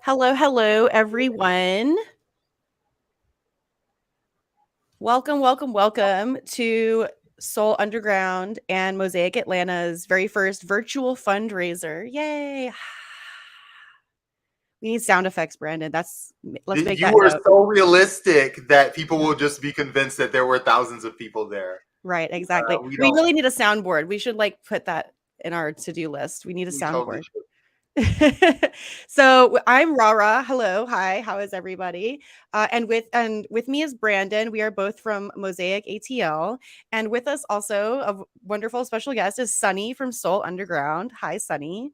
Hello, everyone. Welcome to Soul Underground and Mosaic Atlanta's very first virtual fundraiser. Yay! We need sound effects, Brandon. Let's make You that were note. so realistic that people will just be convinced that there were thousands of people there. Right, exactly. We We don't. really need a soundboard. We should put that in our to-do list. We need a We totally soundboard. should. So I'm Rara. Hello, hi. How is everybody? And with me is Brandon. We are both from Mosaic ATL, and with us also a wonderful special guest is Sunny from Soul Underground. Hi, Sunny.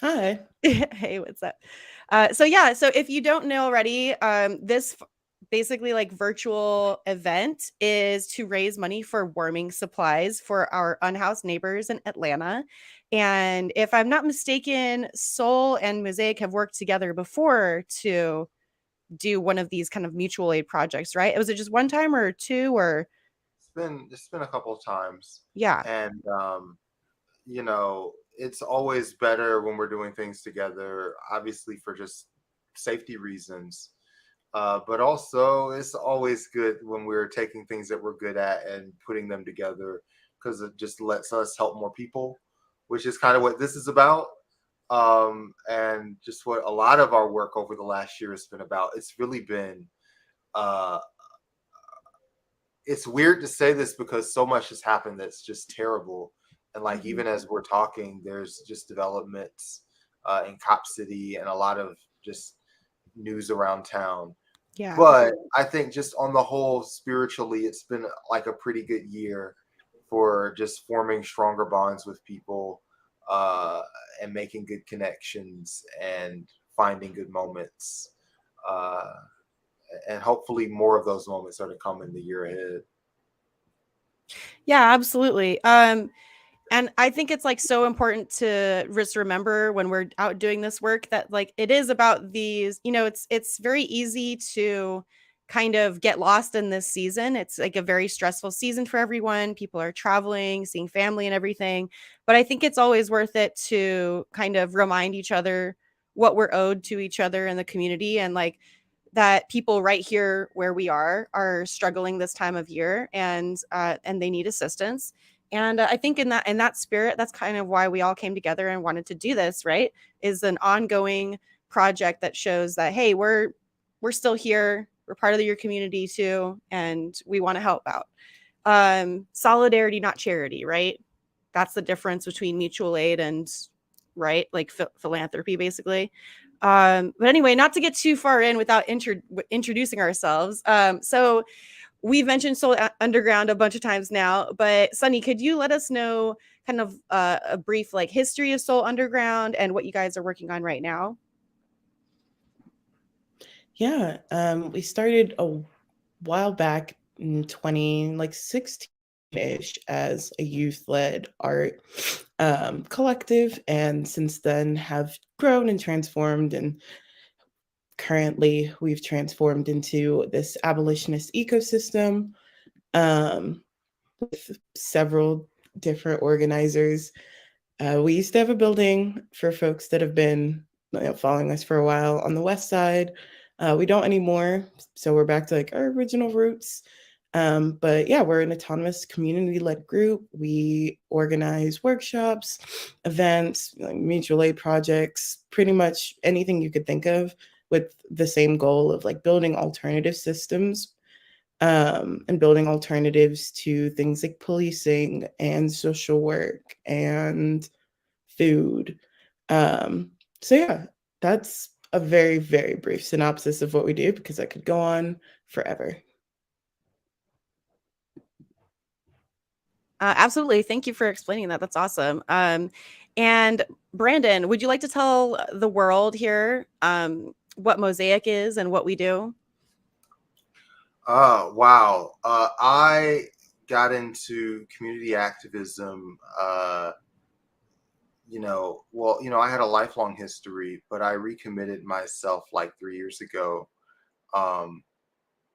Hi. Hey, what's up? So if you don't know already, this basically like virtual event is to raise money for warming supplies for our unhoused neighbors in Atlanta. And if I'm not mistaken, Soul and Mosaic have worked together before to do one of these kind of mutual aid projects, right? Was it just one time or two or It's been a couple of times, yeah. and it's always better when we're doing things together. Obviously, for just safety reasons, but also it's always good when we're taking things that we're good at and putting them together because it just lets us help more people, which is kind of what this is about. And just what a lot of our work over the last year has been about. It's really been uh, it's weird to say this because so much has happened that's just terrible. And like Mhm. even as we're talking, there's just developments in Cop City and a lot of just news around town. Yeah. But I think just on the whole, spiritually, it's been like a pretty good year for just forming stronger bonds with people uh, and making good connections and finding good moments. Uh, and hopefully more of those moments are to come in the year ahead. Yeah, absolutely. And I think it's like so important to just remember when we're out doing this work that like it is about these, it's very easy to kind of get lost in this season. It's like a very stressful season for everyone. People are traveling, seeing family and everything. But I think it's always worth it to kind of remind each other what we're owed to each other in the community and like that people right here where we are struggling this time of year and they need assistance. And I think in that spirit, that's kind of why we all came together and wanted to do this. Right, is an ongoing project that shows that hey, we're still here. We're part of your community too, and we want to help out. Solidarity, not charity. Right, that's the difference between mutual aid and right, like philanthropy, basically. But anyway, not to get too far in without introducing ourselves. So we've mentioned Soul Underground a bunch of times now, but Sunny, could you let us know kind of a brief like history of Soul Underground and what you guys are working on right now? Yeah. We started a while back in 2016-ish as a youth-led art collective, and since then have grown and transformed. And currently, we've transformed into this abolitionist ecosystem with several different organizers. We used to have a building for folks that have been following us for a while on the west side. We don't anymore, so we're back to like our original roots. But yeah, we're an autonomous community-led group. We organize workshops, events, like mutual aid projects, pretty much anything you could think of, with the same goal of like building alternative systems and building alternatives to things like policing and social work and food. So yeah, that's a very, very brief synopsis of what we do because I could go on forever. Absolutely. Thank you for explaining that. That's awesome. And Brandon, would you like to tell the world here what Mosaic is and what we do? Wow. I got into community activism. I had a lifelong history, but I recommitted myself like 3 years ago. Um,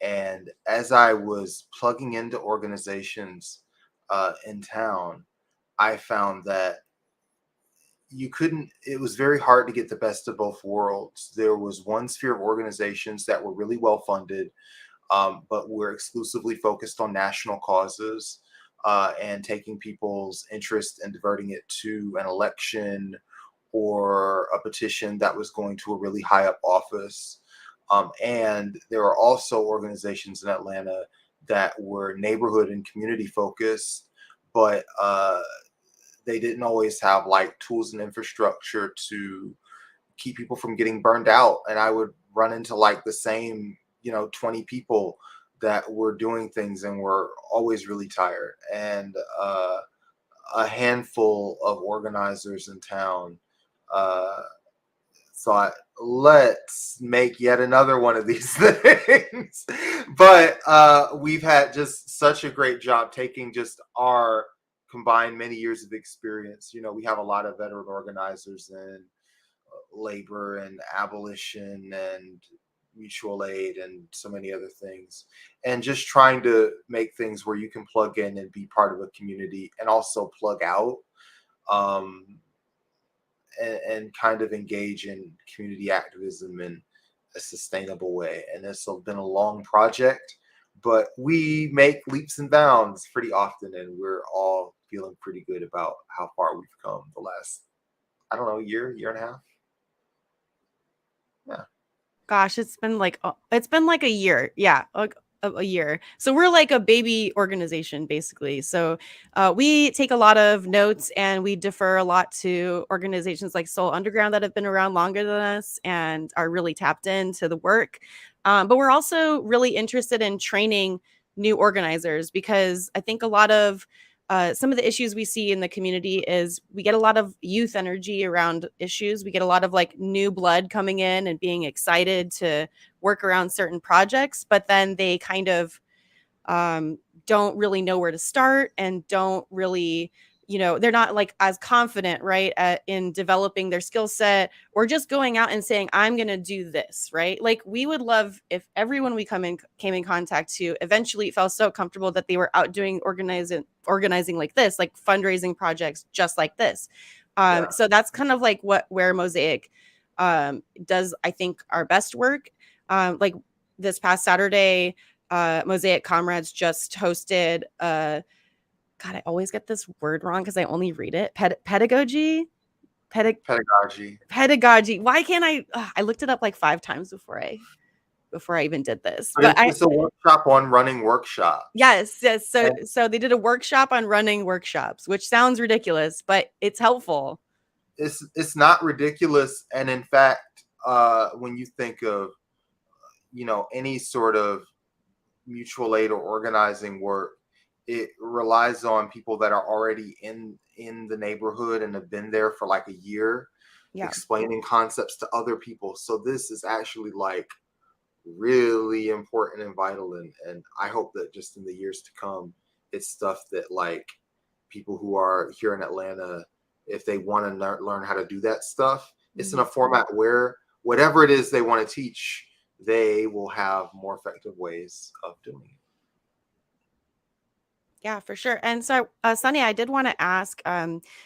and as I was plugging into organizations in town, I found that you couldn't, it was very hard to get the best of both worlds. There was one sphere of organizations that were really well funded, but were exclusively focused on national causes, and taking people's interest and diverting it to an election or a petition that was going to a really high up office. And there are also organizations in Atlanta that were neighborhood and community focused, but they didn't always have like tools and infrastructure to keep people from getting burned out. And I would run into like the same, 20 people that were doing things and were always really tired. And a handful of organizers in town uh, thought, let's make yet another one of these things. But we've had just such a great job taking just our combined many years of experience. We have a lot of veteran organizers in labor and abolition and mutual aid and so many other things, and just trying to make things where you can plug in and be part of a community and also plug out, um, and kind of engage in community activism in a sustainable way. And it's been a long project, but we make leaps and bounds pretty often, and we're all feeling pretty good about how far we've come the last, I don't know, year and a half. Yeah. Gosh, it's been like a year. Yeah, like a year. So we're like a baby organization, basically. So we take a lot of notes and we defer a lot to organizations like Soul Underground that have been around longer than us and are really tapped into the work. But we're also really interested in training new organizers because I think a lot of some of the issues we see in the community is we get a lot of youth energy around issues. We get a lot of like new blood coming in and being excited to work around certain projects, but then they kind of don't really know where to start and don't really, they're not like as confident, right, in developing their skill set or just going out and saying, I'm going to do this, right? Like we would love if everyone we came in contact to eventually felt so comfortable that they were out doing organizing like this, like fundraising projects just like this. Yeah. So that's kind of like where Mosaic does, I think, our best work. Like this past Saturday, Mosaic Comrades just hosted God, I always get this word wrong because I only read it. Pedagogy? Pedagogy. Pedagogy. Why can't I? I looked it up like 5 times before I even did this. But But it's a workshop on running workshops. yes. So And so they did a workshop on running workshops, which sounds ridiculous, but it's helpful. it's not ridiculous. And in fact, when you think of, any sort of mutual aid or organizing work, it relies on people that are already in the neighborhood and have been there for like a year, Yeah. explaining concepts to other people. So this is actually like really important and vital, and I hope that just in the years to come, it's stuff that like people who are here in Atlanta, if they want to learn how to do that stuff, it's in a format where whatever it is they want to teach, they will have more effective ways of doing it. Yeah, for sure. And so, Sunny, I did want to ask,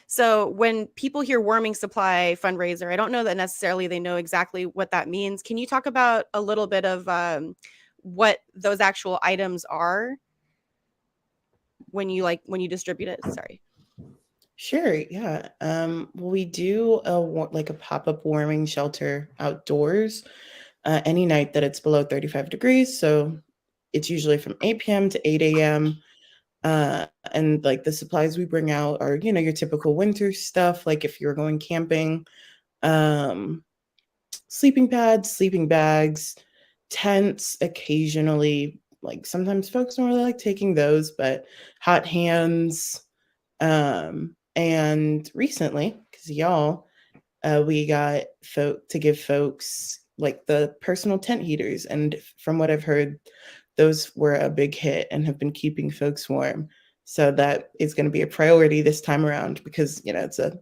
so when people hear warming supply fundraiser, I don't know that necessarily they know exactly what that means. Can you talk about a little bit of what those actual items are when you distribute it? Sorry. Sure, yeah. Well, we do like a pop-up warming shelter outdoors any night that it's below 35 degrees. So it's usually from 8 p.m. to 8 a.m. And like the supplies we bring out are, your typical winter stuff, like if you're going camping, um, sleeping pads, sleeping bags, tents, occasionally, like sometimes folks don't really like taking those, but hot hands. And recently, because y'all, we got folk to give folks like the personal tent heaters. And from what I've heard, those were a big hit and have been keeping folks warm. So that is going to be a priority this time around because, they're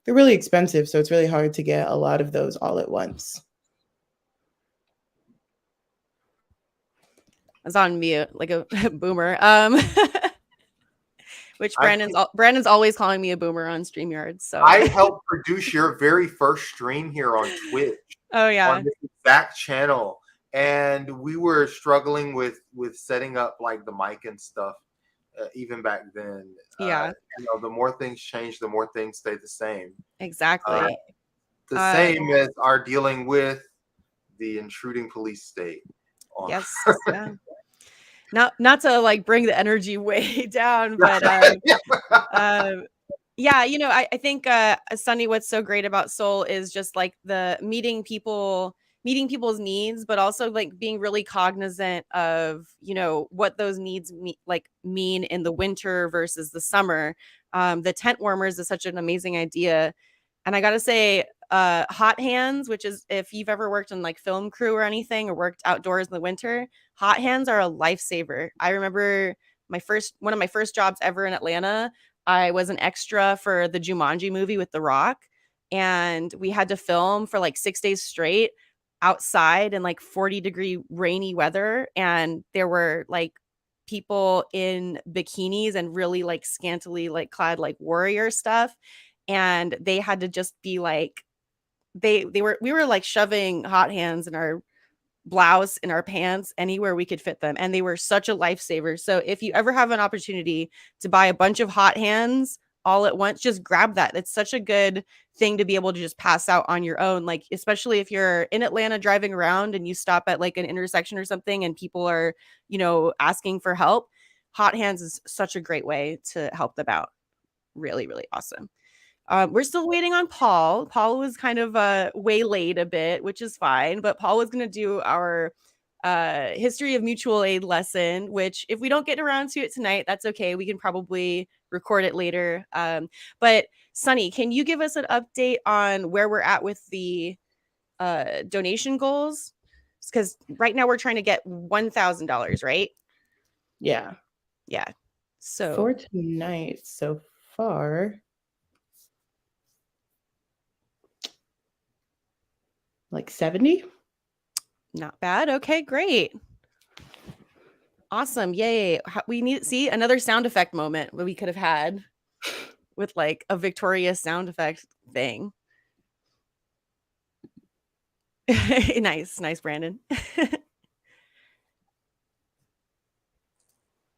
really expensive. So it's really hard to get a lot of those all at once. I was on mute like a boomer. which I Brandon's always calling me a boomer on StreamYard. So I helped produce your very first stream here on Twitch oh yeah, on this exact channel, and we were struggling with setting up like the mic and stuff. Even back then, yeah, the more things change, the more things stay the same. exactly. The same as our dealing with the intruding police state. Yes, yeah. Not to like bring the energy way down, but yeah, you know, I think Sunny, what's so great about Soul is just like the meeting people's needs, but also like being really cognizant of, you know, what those needs mean in the winter versus the summer. The tent warmers is such an amazing idea. And I gotta say, hot hands, which is if you've ever worked on like film crew or anything or worked outdoors in the winter, hot hands are a lifesaver. I remember one of my first jobs ever in Atlanta. I was an extra for the Jumanji movie with The Rock, and we had to film for like 6 days straight outside in like 40-degree rainy weather. And there were like people in bikinis and really like scantily like clad like warrior stuff. And they had to just be like, we were like shoving hot hands in our blouse in our pants anywhere we could fit them, and they were such a lifesaver. So if you ever have an opportunity to buy a bunch of hot hands all at once, just grab that. It's such a good thing to be able to just pass out on your own, like especially if you're in Atlanta driving around and you stop at like an intersection or something and people are, you know, asking for help. Hot hands is such a great way to help them out. Really, really awesome. We're still waiting on Paul. Paul was kind of waylaid a bit, which is fine, but Paul was going to do our history of mutual aid lesson, which if we don't get around to it tonight, that's okay. We can probably record it later. But Sunny, can you give us an update on where we're at with the donation goals? Because right now we're trying to get $1,000, right? Yeah. Yeah. So for tonight so far, like 70. not bad. Okay, great. Awesome. Yay. We need see another sound effect moment we could have had with like a Victoria sound effect thing. Nice, Brandon.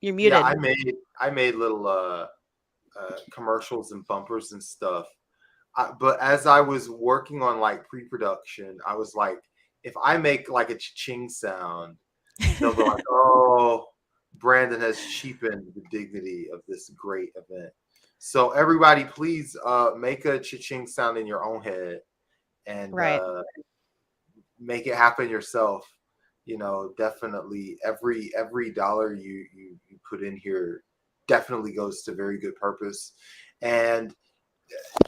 You're muted. Yeah, I made little commercials and bumpers and stuff. But as I was working on like pre-production, I was like, if I make like a ching sound, they'll go like, "Oh, Brandon has cheapened the dignity of this great event." So everybody, please make a ching sound in your own head and Right. make it happen yourself. You know, definitely every dollar you put in here definitely goes to very good purpose, and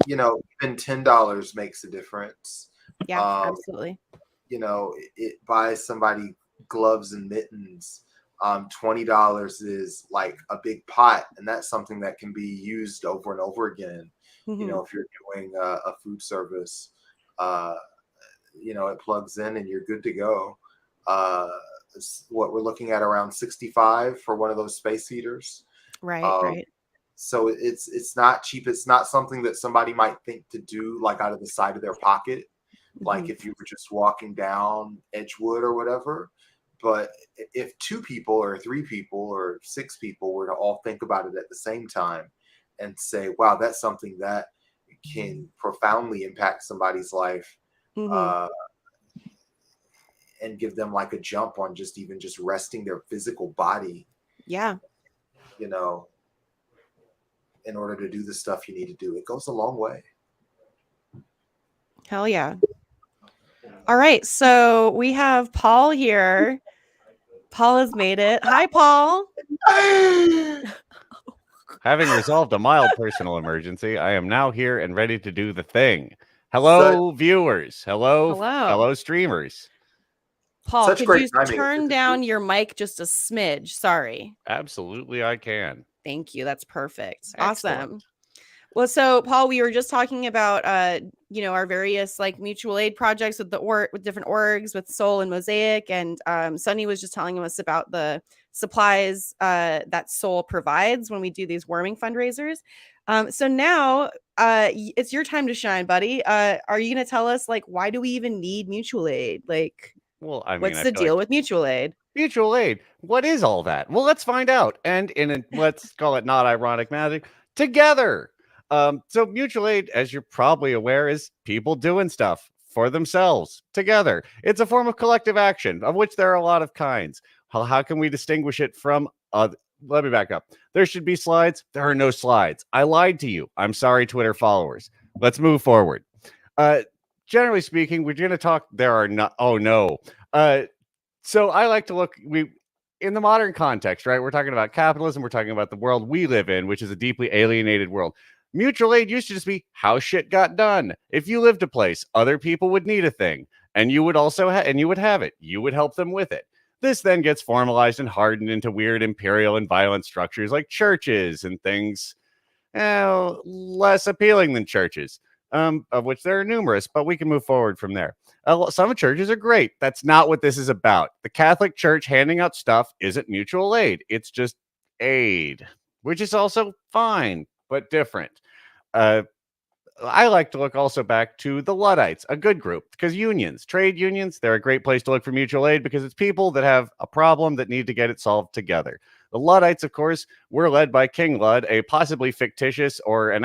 you know, even $10 makes a difference. Yeah, absolutely. You know, it buys somebody gloves and mittens. $20 is like a big pot, and that's something that can be used over and over again. Mm-hmm. You know, if you're doing a food service, you know, it plugs in and you're good to go. What we're looking at around 65 for one of those space heaters. Right. So it's not cheap. It's not something that somebody might think to do like out of the side of their pocket, like if you were just walking down Edgewood or whatever. But if 2 people or 3 people or 6 people were to all think about it at the same time and say, wow, that's something that can profoundly impact somebody's life, and give them like a jump on just even just resting their physical body. Yeah. You know, in order to do the stuff you need to do, it goes a long way. Hell yeah. All right, so we have Paul here. Paul has made it. Hi, Paul. Having resolved a mild personal emergency, I am now here and ready to do the thing. Hello, viewers. Hello, streamers. Paul, could you turn down your mic just a smidge? Sorry. Absolutely, I can. Thank you. That's perfect. Excellent. Awesome. Well, so Paul, we were just talking about our various like mutual aid projects with with different orgs with Soul and Mosaic, and Sunny was just telling us about the supplies that Soul provides when we do these warming fundraisers. So now it's your time to shine, buddy. Are you going to tell us like why do we even need mutual aid? Like, Well, I mean, what's I the feel deal like with mutual aid? mutual aid. What is all that? Well, let's find out. And let's call it not ironic magic together. So mutual aid, as you're probably aware, is people doing stuff for themselves together. It's a form of collective action, of which there are a lot of kinds. How can we distinguish it from other? Let me back up. There should be slides. There are no slides. I lied to you. I'm sorry, Twitter followers. Let's move forward. Uh, Generally speaking, we're going to talk. There are not. Oh no. So I like to look in the modern context, right? We're talking about capitalism. We're talking about the world we live in, which is a deeply alienated world. Mutual aid used to just be how shit got done. If you lived a place, other people would need a thing, and you would also and you would have it. You would help them with it. This then gets formalized and hardened into weird imperial and violent structures like churches and things less appealing than churches, of which there are numerous, but we can move forward from there. Some churches are great. That's not what this is about. The Catholic Church handing out stuff isn't mutual aid. It's just aid, which is also fine, but different. I like to look also back to the Luddites, a good group, because trade unions, they're a great place to look for mutual aid because it's people that have a problem that need to get it solved together. The Luddites, of course, were led by King Lud, a possibly fictitious or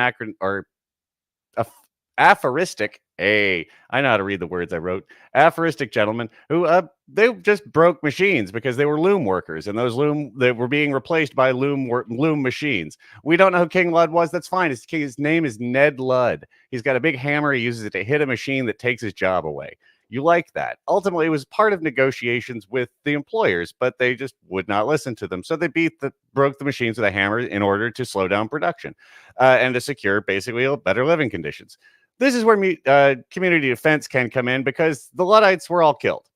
aphoristic. Hey, I know how to read the words I wrote. Aphoristic gentlemen who they just broke machines because they were loom workers, and those loom that were being replaced by loom machines. We don't know who King Lud was. That's fine. His name is Ned Ludd. He's got a big hammer. He uses it to hit a machine that takes his job away. You like that. Ultimately, it was part of negotiations with the employers, but they just would not listen to them. So they broke the machines with a hammer in order to slow down production and to secure basically better living conditions. This is where community defense can come in because the Luddites were all killed.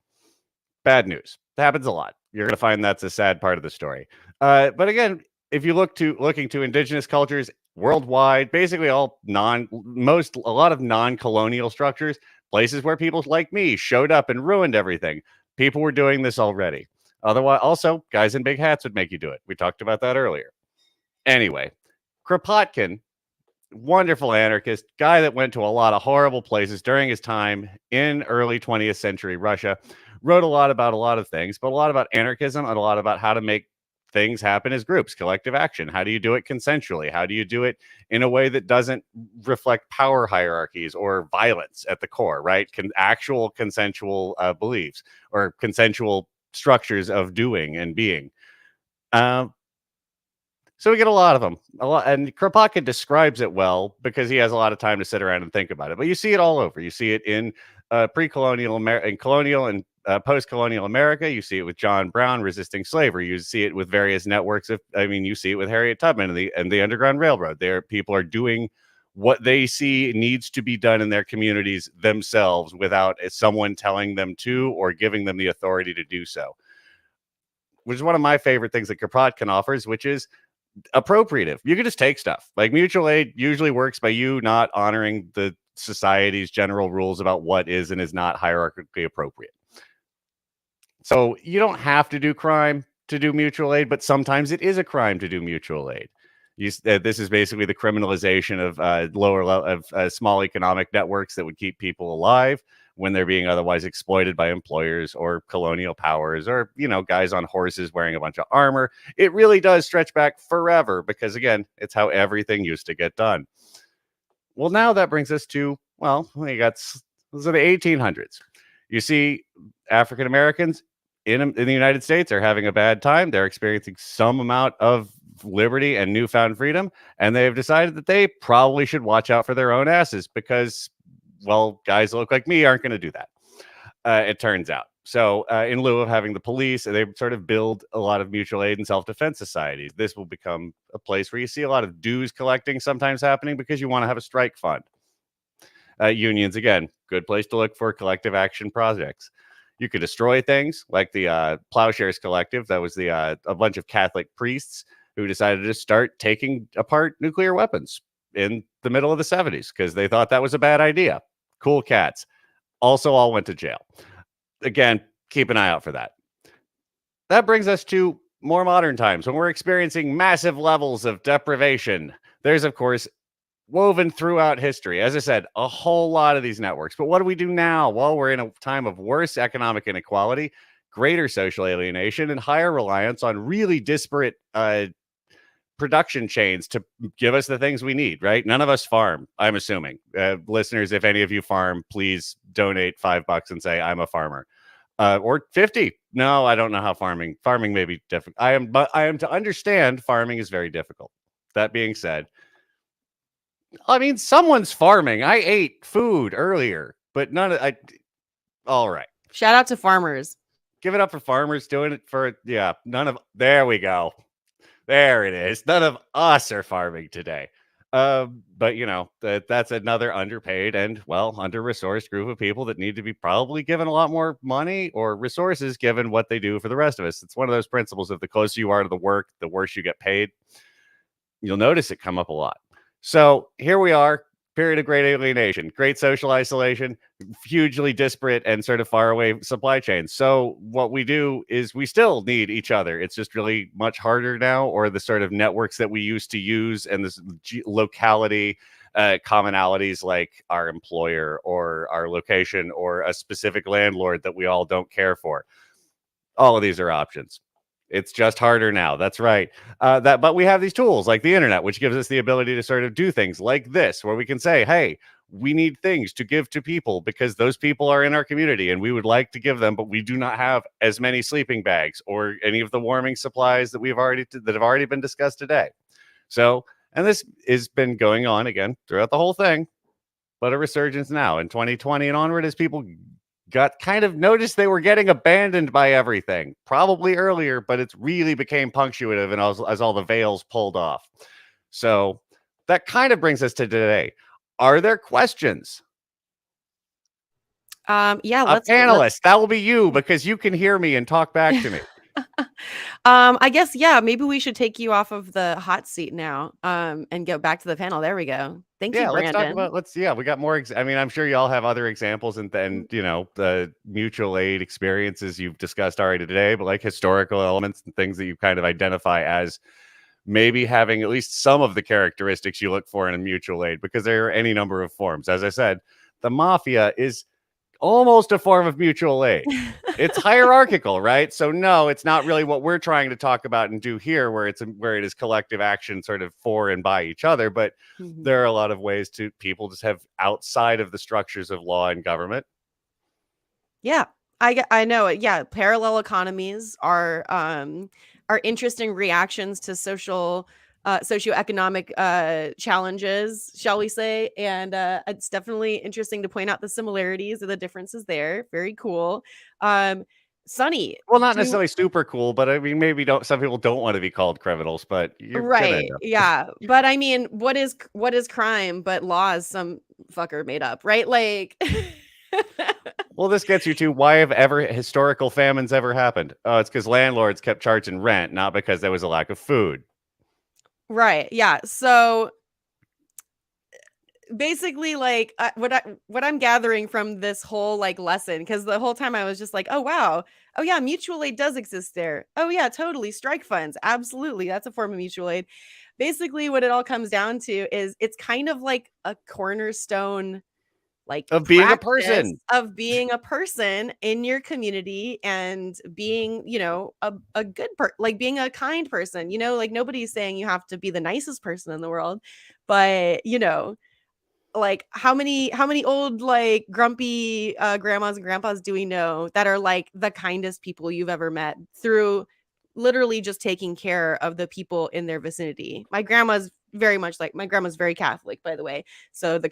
Bad news. It happens a lot. You're going to find that's a sad part of the story. But again, if you looking to indigenous cultures worldwide, basically a lot of non-colonial structures, places where people like me showed up and ruined everything. People were doing this already. Otherwise, also, guys in big hats would make you do it. We talked about that earlier. Anyway, Kropotkin, wonderful anarchist, guy that went to a lot of horrible places during his time in early 20th century Russia, wrote a lot about a lot of things, but a lot about anarchism and a lot about how to make things happen as groups, collective action. How do you do it consensually? How do you do it in a way that doesn't reflect power hierarchies or violence at the core, right? Actual consensual beliefs or consensual structures of doing and being. So we get a lot of them, and Kropotkin describes it well because he has a lot of time to sit around and think about it. But you see it all over. You see it in pre-colonial and colonial and post-colonial America. You see it with John Brown resisting slavery. You see it with various networks you see it with Harriet Tubman and the Underground Railroad. There, people are doing what they see needs to be done in their communities themselves without someone telling them to or giving them the authority to do so. Which is one of my favorite things that Kropotkin offers, which is appropriative. You can just take stuff. Like mutual aid usually works by you not honoring the society's general rules about what is and is not hierarchically appropriate. So you don't have to do crime to do mutual aid, but sometimes it is a crime to do mutual aid. This is basically the criminalization of lower level of small economic networks that would keep people alive when they're being otherwise exploited by employers or colonial powers or, guys on horses wearing a bunch of armor. It really does stretch back forever because, again, it's how everything used to get done. Well, now that brings us to, those are the 1800s. You see African Americans in the United States are having a bad time. They're experiencing some amount of liberty and newfound freedom, and they've decided that they probably should watch out for their own asses because, guys that look like me aren't going to do that. It turns out. So in lieu of having the police, they sort of build a lot of mutual aid and self-defense societies. This will become a place where you see a lot of dues collecting sometimes happening because you want to have a strike fund. Unions, again, good place to look for collective action projects. You could destroy things like the Plowshares Collective. That was a bunch of Catholic priests who decided to start taking apart nuclear weapons in the middle of the 70s because they thought that was a bad idea. Cool cats. Also all went to jail. Again, keep an eye out for that. That brings us to more modern times when we're experiencing massive levels of deprivation. There's, of course, woven throughout history, as I said, a whole lot of these networks. But what do we do now? Well, we're in a time of worse economic inequality, greater social alienation, and higher reliance on really disparate production chains to give us the things we need, right? None of us farm, I'm assuming. Listeners, if any of you farm, please donate $5 and say, I'm a farmer. Or 50. No, I don't know how farming may be difficult. I am to understand farming is very difficult. That being said, I mean, someone's farming. I ate food earlier, but all right. Shout out to farmers. Give it up for farmers doing it for, there we go. There it is. None of us are farming today. But that's another underpaid and under-resourced group of people that need to be probably given a lot more money or resources given what they do for the rest of us. It's one of those principles of the closer you are to the work, the worse you get paid. You'll notice it come up a lot. So here we are, period of great alienation, great social isolation, hugely disparate and sort of far away supply chains. So what we do is we still need each other. It's just really much harder now, or the sort of networks that we used to use and this locality commonalities like our employer or our location or a specific landlord that we all don't care for. All of these are options. It's just harder now. That's right. But we have these tools like the internet, which gives us the ability to sort of do things like this, where we can say, hey, we need things to give to people because those people are in our community and we would like to give them, but we do not have as many sleeping bags or any of the warming supplies that have already been discussed today. So, and this has been going on again throughout the whole thing, but a resurgence now in 2020 and onward as people got kind of noticed they were getting abandoned by everything, probably earlier, but it really became punctuative and as all the veils pulled off. So that kind of brings us to today. Are there questions? Let's panelist. That will be you because you can hear me and talk back to me. I guess, maybe we should take you off of the hot seat now and go back to the panel. There we go. Thank you, Brandon. Let's talk about, we got more. I mean, I'm sure y'all have other examples and the mutual aid experiences you've discussed already today, but like historical elements and things that you kind of identify as maybe having at least some of the characteristics you look for in a mutual aid, because there are any number of forms. As I said, the mafia is almost a form of mutual aid. It's hierarchical, right? So no, it's not really what we're trying to talk about and do here, where it is collective action sort of for and by each other. But there are a lot of ways to people just have outside of the structures of law and government. Yeah, I know it. Yeah, parallel economies are interesting reactions to socioeconomic challenges, shall we say. And it's definitely interesting to point out the similarities and the differences there. Very cool. Sunny. Well, not necessarily super cool, but I mean, maybe some people don't want to be called criminals, but you're right. Yeah. But I mean, what is crime but laws some fucker made up, right? Like well, this gets you to why have historical famines ever happened? Oh, it's because landlords kept charging rent, not because there was a lack of food. Right. Yeah. So basically, like what I'm gathering from this whole like lesson, because the whole time I was just like, oh wow, oh yeah, mutual aid does exist there. Oh yeah, totally. Strike funds, absolutely, that's a form of mutual aid. Basically, what it all comes down to is it's kind of like a cornerstone, like of being a person in your community and being, a good like being a kind person. Like nobody's saying you have to be the nicest person in the world, but like how many old like grumpy grandmas and grandpas do we know that are like the kindest people you've ever met through literally just taking care of the people in their vicinity? My grandma's very Catholic, by the way, so the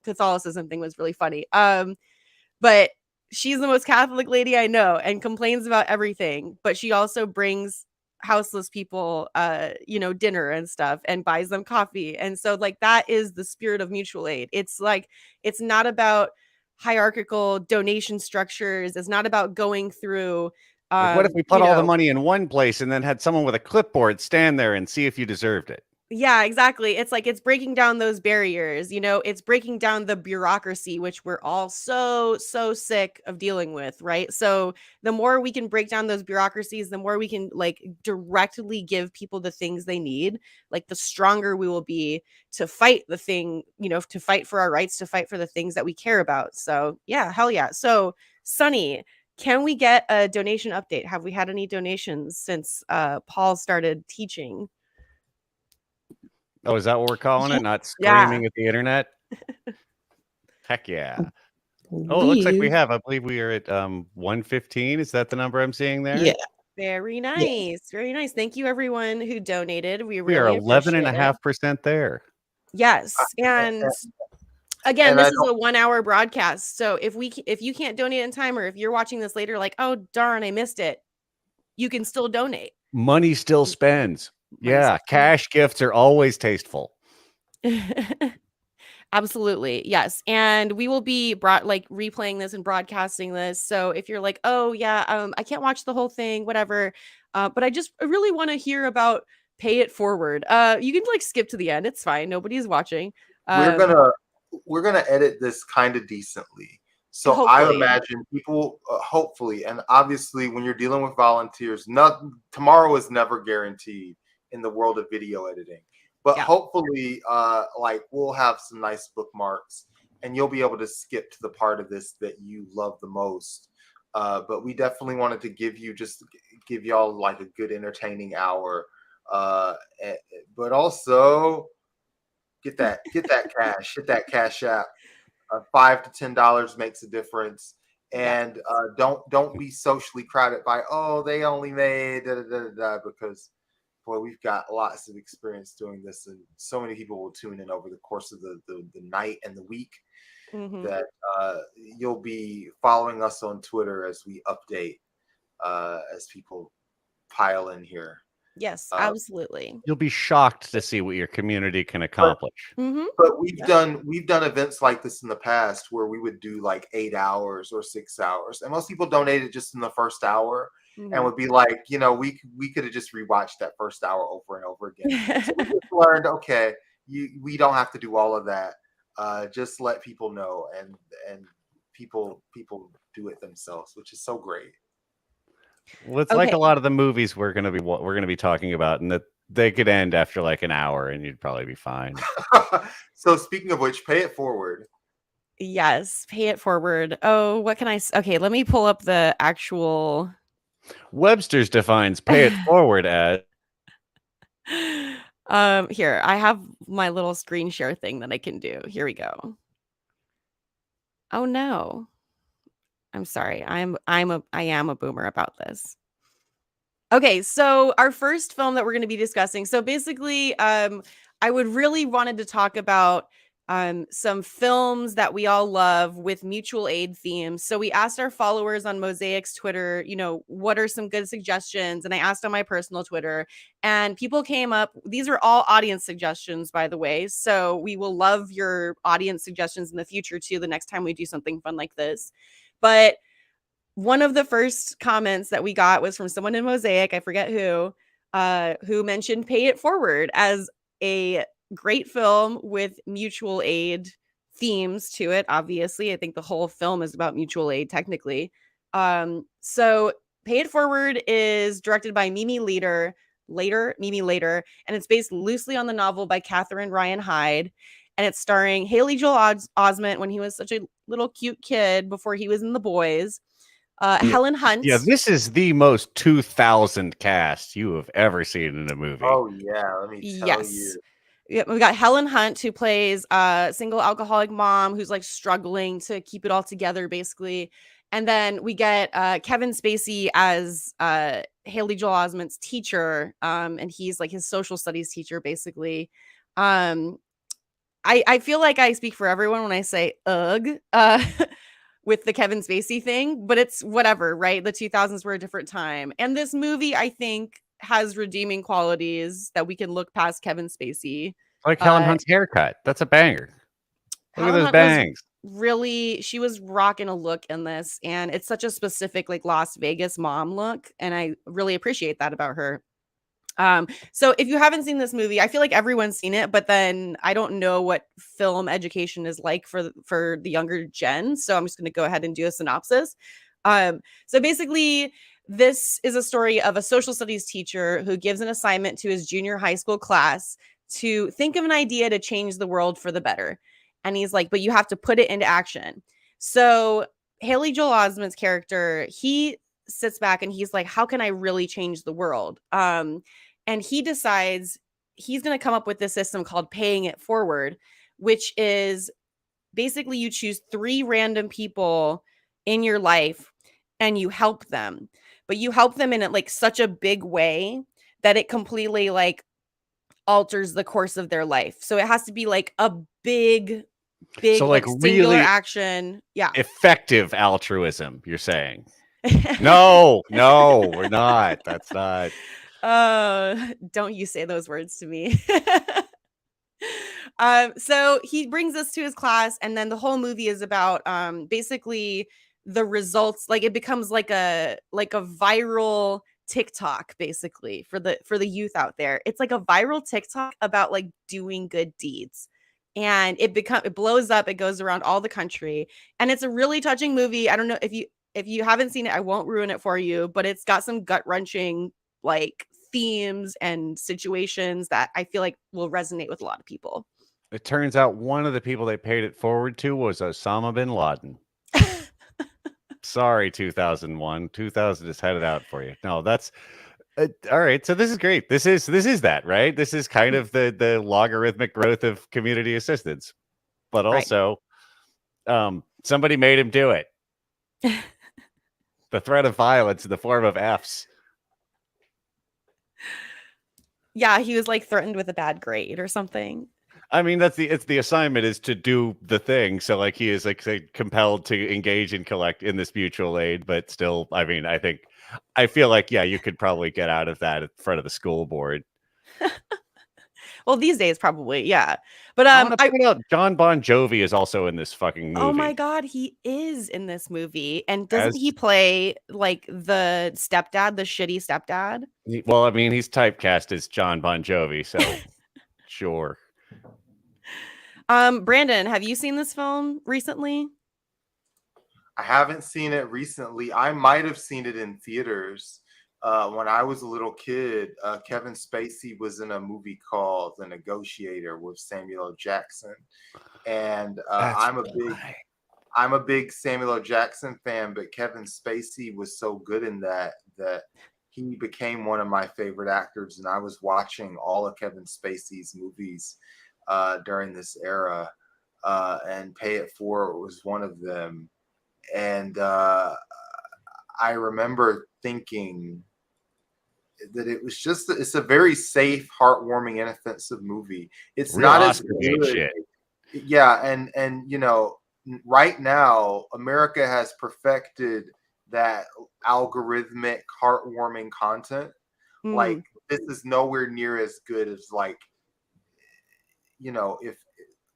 Catholicism thing was really funny. But she's the most Catholic lady I know and complains about everything, but she also brings houseless people dinner and stuff and buys them coffee. And so like that is the spirit of mutual aid. It's like it's not about hierarchical donation structures. It's not about going through like what if we put all the money in one place and then had someone with a clipboard stand there and see if you deserved it? Yeah, exactly. It's like it's breaking down those barriers, it's breaking down the bureaucracy, which we're all so sick of dealing with, right? So the more we can break down those bureaucracies, the more we can like directly give people the things they need, like the stronger we will be to fight the thing, to fight for our rights, to fight for the things that we care about. So yeah, hell yeah. So Sunny, can we get a donation update? Have we had any donations since Paul started teaching? Oh, is that what we're calling it? Not Yeah. screaming at the internet? Heck yeah. Oh, it looks like we Leave. have. I believe we are at 115. Is that the number I'm seeing there? Yeah. Very Yeah. nice. Very nice. Thank you everyone who donated. We We are really appreciate it. 11.5% there. Yes. And again, And I this is don't. a 1 hour broadcast. So if you can't donate in time, or if you're watching this later like, "Oh darn, I missed it." You can still donate. Money still spends. Money Yeah, still spends. cash gifts are always tasteful. Absolutely. Yes. And we will be replaying this and broadcasting this. So if you're like, "Oh yeah, I can't watch the whole thing, whatever. But I really want to hear about Pay It Forward." You can like skip to the end. It's fine. Nobody's watching. we're Um gonna we're gonna edit this kind of decently. So I hopefully. imagine people, hopefully, and obviously, when you're dealing with volunteers, not tomorrow is never guaranteed in the world of video editing. But Yeah. hopefully, like we'll have some nice bookmarks, and you'll be able to skip to the part of this that you love the most. But we definitely wanted to give y'all like a good entertaining hour. But also get that cash, hit that cash app. $5 to $10 makes a difference. Yeah. And don't be socially crowded by, oh, they only made da, da, da, da, because boy, we've got lots of experience doing this, and so many people will tune in over the course of the night and the week Mhm. that you'll be following us on Twitter as we update as people pile in here. Yes, Uh, absolutely. You'll be shocked to see what your community can but accomplish. Mhm. but we've Yeah. done events like this in the past where we would do like 8 hours or 6 hours, and most people donated just in the first hour and Mhm. would be like, we could have just rewatched that first hour over and over again. So we just learned, okay, we don't have to do all of that. Just let people know, and people do it themselves, which is so great. Well, it's like Okay. a lot of the movies we're gonna be talking about, and that they could end after like an hour, and you'd probably be fine. So speaking of which, Pay It Forward. Yes, Pay It Forward. Oh, what can okay, let me pull up the actual Webster's defines "pay it forward" as here, I have my little screen share thing that I can do. Here we go. Oh no. I'm sorry. I am a boomer about this. Okay, so our first film that we're going to be discussing. So basically, I would really wanted to talk about some films that we all love with mutual aid themes. So we asked our followers on Mosaic's Twitter, what are some good suggestions? And I asked on my personal Twitter, and people came up. These are all audience suggestions, by the way. So we will love your audience suggestions in the future too. The next time we do something fun like this, but one of the first comments that we got was from someone in Mosaic, I forget who mentioned Pay It Forward as a great film with mutual aid themes to it. Obviously, I think the whole film is about mutual aid technically. So Pay It Forward is directed by Mimi Later, and it's based loosely on the novel by Catherine Ryan Hyde. And it's starring Haley Joel Osment when he was such a little cute kid before he was in The Boys. Yeah. Helen Hunt. Yeah, this is the most 2000 cast you have ever seen in a movie. Oh yeah, let me tell Yes. you. Yeah, we got Helen Hunt, who plays a single alcoholic mom who's like struggling to keep it all together, basically. And then we get Kevin Spacey as Haley Joel Osment's teacher, and he's like his social studies teacher, basically. I feel like I speak for everyone when I say ugh. With the Kevin Spacey thing, but it's whatever, right? The 2000s were a different time. And this movie, I think, has redeeming qualities that we can look past Kevin Spacey. Like Helen Hunt's haircut. That's a banger. Look at Helen those Hunt was bangs. she was rocking a look in this, and it's such a specific like Las Vegas mom look, and I really appreciate that about her. So if you haven't seen this movie, I feel like everyone's seen it, but then I don't know what film education is like for the younger gen. So I'm just going to go ahead and do a synopsis. So basically, this is a story of a social studies teacher who gives an assignment to his junior high school class to think of an idea to change the world for the better. And he's like, but you have to put it into action. So Haley Joel Osment's character, he sits back and he's like, how can I really change the world? And he decides he's going to come up with this system called paying it forward, which is basically you choose 3 random people in your life and you help them, but you help them in like such a big way that it completely like alters the course of their life. So it has to be like a big So like singular really action. Yeah. effective altruism, you're saying? No, we're not. That's not. Don't you say those words to me. So he brings us to his class, and then the whole movie is about basically the results. Like it becomes like a viral TikTok basically for the youth out there. It's like a viral TikTok about like doing good deeds. And it blows up, it goes around all the country. And it's a really touching movie. I don't know if you haven't seen it, I won't ruin it for you, but it's got some gut-wrenching like themes and situations that I feel like will resonate with a lot of people. It turns out one of the people they paid it forward to was Osama bin Laden. Sorry, 2001. 2000 is headed out for you. No, that's all right. So this is great. This is that, right? This is kind of the logarithmic growth of community assistance, but also somebody made him do it. The threat of violence in the form of Fs. Yeah, he was like threatened with a bad grade or something. I mean, it's the assignment is to do the thing. So like he is like compelled to engage in this mutual aid, but still, I mean, I feel like, yeah, you could probably get out of that in front of the school board. Well, these days probably, yeah. But I want to point out John Bon Jovi is also in this fucking movie. Oh my God, he is in this movie. And doesn't he play like the stepdad, the shitty stepdad? Well, I mean, he's typecast as John Bon Jovi, so sure. Brandon, have you seen this film recently? I haven't seen it recently. I might have seen it in theaters. When I was a little kid, Kevin Spacey was in a movie called The Negotiator with Samuel L. Jackson. And I'm a big Samuel L. Jackson fan, but Kevin Spacey was so good in that he became one of my favorite actors. And I was watching all of Kevin Spacey's movies during this era, and Pay It Forward was one of them. And I remember thinking that it's a very safe, heartwarming, inoffensive movie. It's real not Oscar as good. Shit. Yeah, and you know, right now America has perfected that algorithmic, heartwarming content. Like this is nowhere near as good as like, you know, if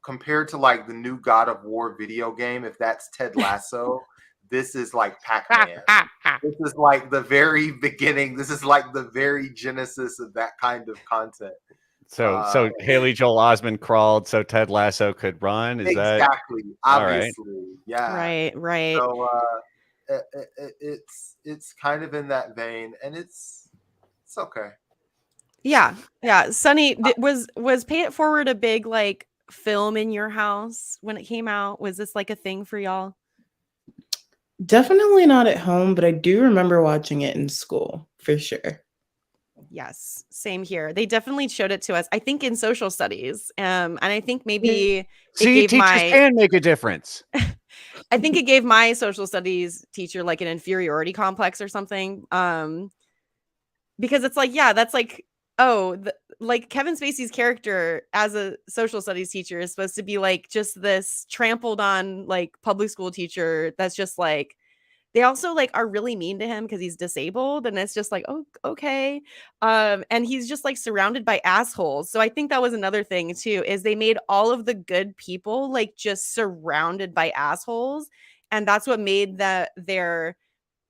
compared to like the new God of War video game, if that's Ted Lasso. This is like Pac-Man. This is like the very beginning. This is like the very genesis of that kind of content. So Haley Joel Osment crawled so Ted Lasso could run. Is exactly, that obviously, right? Yeah, right. So it's kind of in that vein, and it's okay. Yeah. Sunny, was Pay It Forward a big like film in your house when it came out? Was this like a thing for y'all? Definitely not at home, but I do remember watching it in school for sure. Yes, same here. They definitely showed it to us, I think, in social studies. And I think maybe teachers can make a difference. I think it gave my social studies teacher like an inferiority complex or something. Because it's like, yeah, that's like, like Kevin Spacey's character as a social studies teacher is supposed to be like just this trampled on like public school teacher that's just like, they also like are really mean to him because he's disabled, and it's just like, oh, okay. And he's just like surrounded by assholes. So I think that was another thing too, is they made all of the good people like just surrounded by assholes, and that's what made their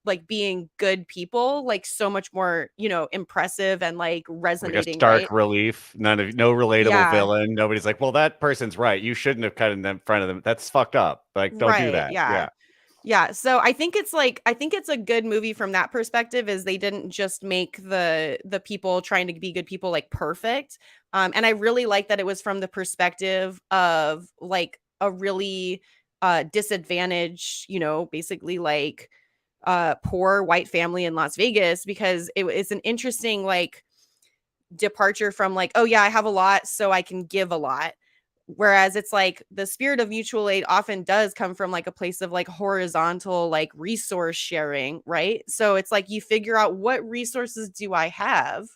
like being good people like so much more, you know, impressive and like Like a resonating, stark right? relief. No relatable Yeah. villain. Nobody's like, well, that person's right. You shouldn't have cut in front of them. That's fucked up. Like, don't do Right. that. Yeah. Yeah. Yeah, so I think it's like I think it's a good movie from that perspective is they didn't just make the people trying to be good people like perfect. And I really like that it was from the perspective of like a really disadvantaged, you know, basically like poor white family in Las Vegas because it's an interesting like departure from like, oh yeah, I have a lot so I can give a lot. Whereas it's like the spirit of mutual aid often does come from like a place of like horizontal like resource sharing, right? So it's like you figure out what resources do I have